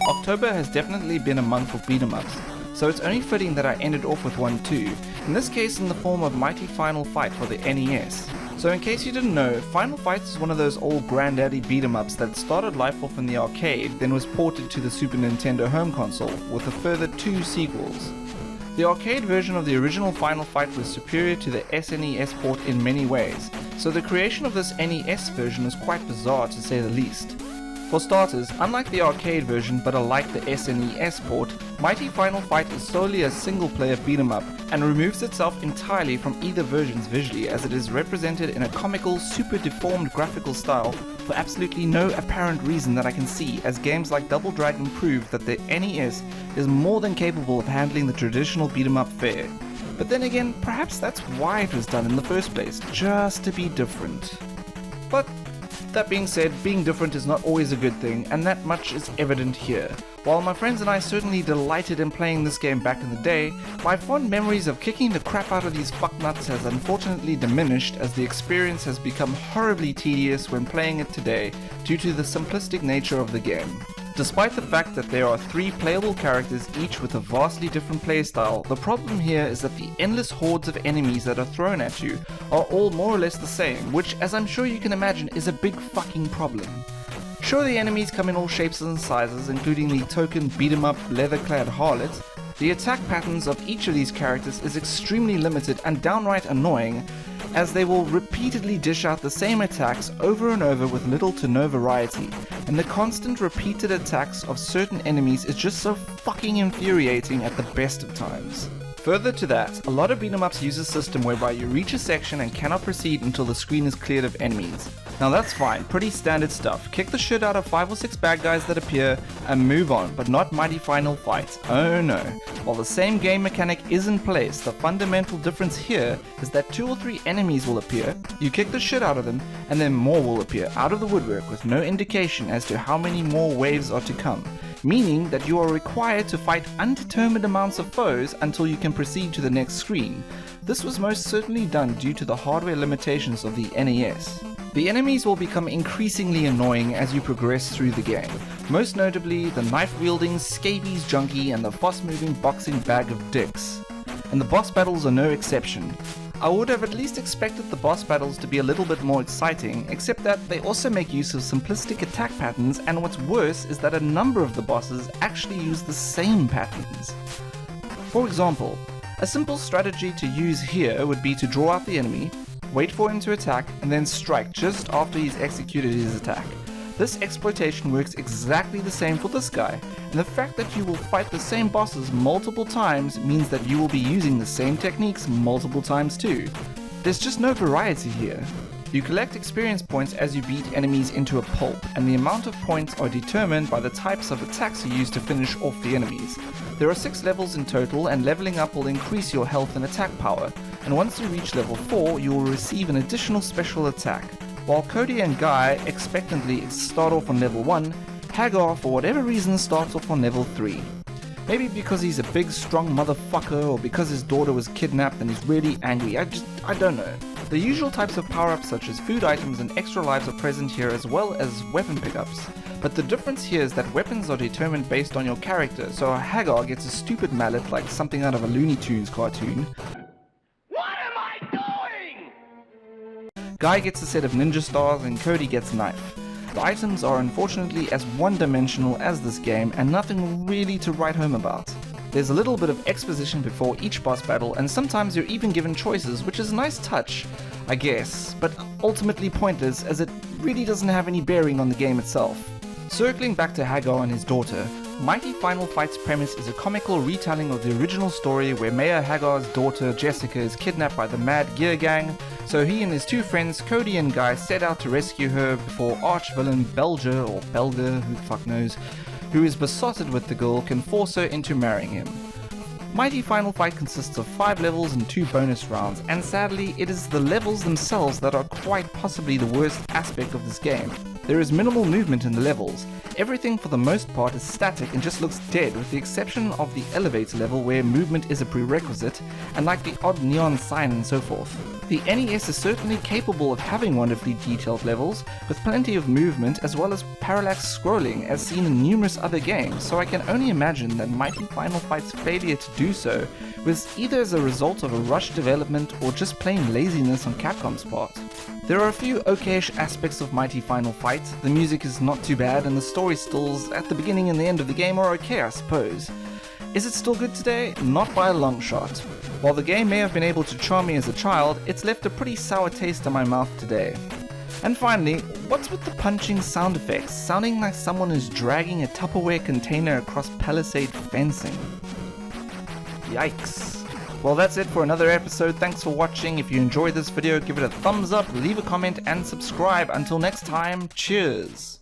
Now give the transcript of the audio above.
October has definitely been a month for beat 'em ups, so it's only fitting that I ended off with one too, in this case in the form of Mighty Final Fight for the NES. So in case you didn't know, Final Fight is one of those old granddaddy beat 'em ups that started life off in the arcade, then was ported to the Super Nintendo home console, with a further 2 sequels. The arcade version of the original Final Fight was superior to the SNES port in many ways, so the creation of this NES version was quite bizarre to say the least. For starters, unlike the arcade version but unlike the SNES port, Mighty Final Fight is solely a single player beat 'em up and removes itself entirely from either versions visually, as it is represented in a comical, super deformed graphical style for absolutely no apparent reason that I can see, as games like Double Dragon prove that the NES is more than capable of handling the traditional beat 'em up fare. But then again, perhaps that's why it was done in the first place, just to be different. But that being said, being different is not always a good thing, and that much is evident here. While my friends and I certainly delighted in playing this game back in the day, my fond memories of kicking the crap out of these fucknuts has unfortunately diminished, as the experience has become horribly tedious when playing it today due to the simplistic nature of the game. Despite the fact that there are 3 playable characters, each with a vastly different playstyle, the problem here is that the endless hordes of enemies that are thrown at you are all more or less the same, which, as I'm sure you can imagine, is a big fucking problem. Sure, the enemies come in all shapes and sizes, including the token beat-em-up leather-clad harlot. The attack patterns of each of these characters is extremely limited and downright annoying, as they will repeatedly dish out the same attacks over and over with little to no variety, and the constant repeated attacks of certain enemies is just so fucking infuriating at the best of times. Further to that, a lot of beat 'em ups use a system whereby you reach a section and cannot proceed until the screen is cleared of enemies. Now that's fine, pretty standard stuff. Kick the shit out of 5 or 6 bad guys that appear and move on, but not Mighty Final Fight. Oh no. While the same game mechanic is in place, the fundamental difference here is that 2 or 3 enemies will appear, you kick the shit out of them, and then more will appear out of the woodwork with no indication as to how many more waves are to come, meaning that you are required to fight undetermined amounts of foes until you can proceed to the next screen. This was most certainly done due to the hardware limitations of the NES. The enemies will become increasingly annoying as you progress through the game, most notably the knife-wielding, scabies junkie and the fast-moving boxing bag of dicks. And the boss battles are no exception. I would have at least expected the boss battles to be a little bit more exciting, except that they also make use of simplistic attack patterns, and what's worse is that a number of the bosses actually use the same patterns. For example, a simple strategy to use here would be to draw out the enemy, wait for him to attack, and then strike just after he's executed his attack. This exploitation works exactly the same for this guy, and the fact that you will fight the same bosses multiple times means that you will be using the same techniques multiple times too. There's just no variety here. You collect experience points as you beat enemies into a pulp, and the amount of points are determined by the types of attacks you use to finish off the enemies. There are 6 levels in total, and leveling up will increase your health and attack power, and once you reach level 4 you will receive an additional special attack. While Cody and Guy expectantly start off on level 1, Haggar for whatever reason starts off on level 3. Maybe because he's a big strong motherfucker, or because his daughter was kidnapped and he's really angry, I don't know. The usual types of power-ups such as food items and extra lives are present here, as well as weapon pickups. But the difference here is that weapons are determined based on your character, so a Haggar gets a stupid mallet like something out of a Looney Tunes cartoon. Guy gets a set of ninja stars and Cody gets a knife. The items are unfortunately as one-dimensional as this game, and nothing really to write home about. There's a little bit of exposition before each boss battle, and sometimes you're even given choices, which is a nice touch, I guess, but ultimately pointless as it really doesn't have any bearing on the game itself. Circling back to Haggar and his daughter, Mighty Final Fight's premise is a comical retelling of the original story where Mayor Haggar's daughter Jessica is kidnapped by the Mad Gear Gang, so he and his 2 friends Cody and Guy set out to rescue her before arch-villain Belger, or Belger, who the fuck knows, who is besotted with the girl, can force her into marrying him. Mighty Final Fight consists of 5 levels and 2 bonus rounds, and sadly it is the levels themselves that are quite possibly the worst aspect of this game. There is minimal movement in the levels. Everything for the most part is static and just looks dead, with the exception of the elevator level where movement is a prerequisite, and like the odd neon sign and so forth. The NES is certainly capable of having wonderfully detailed levels, with plenty of movement as well as parallax scrolling as seen in numerous other games, so I can only imagine that Mighty Final Fight's failure to do so was either as a result of a rushed development or just plain laziness on Capcom's part. There are a few okayish aspects of Mighty Final Fight. The music is not too bad and the story stills at the beginning and the end of the game are okay, I suppose. Is it still good today? Not by a long shot. While the game may have been able to charm me as a child, it's left a pretty sour taste in my mouth today. And finally, what's with the punching sound effects, sounding like someone is dragging a Tupperware container across palisade fencing? Yikes. Well, that's it for another episode. Thanks for watching. If you enjoyed this video, give it a thumbs up, leave a comment, and subscribe. Until next time, cheers!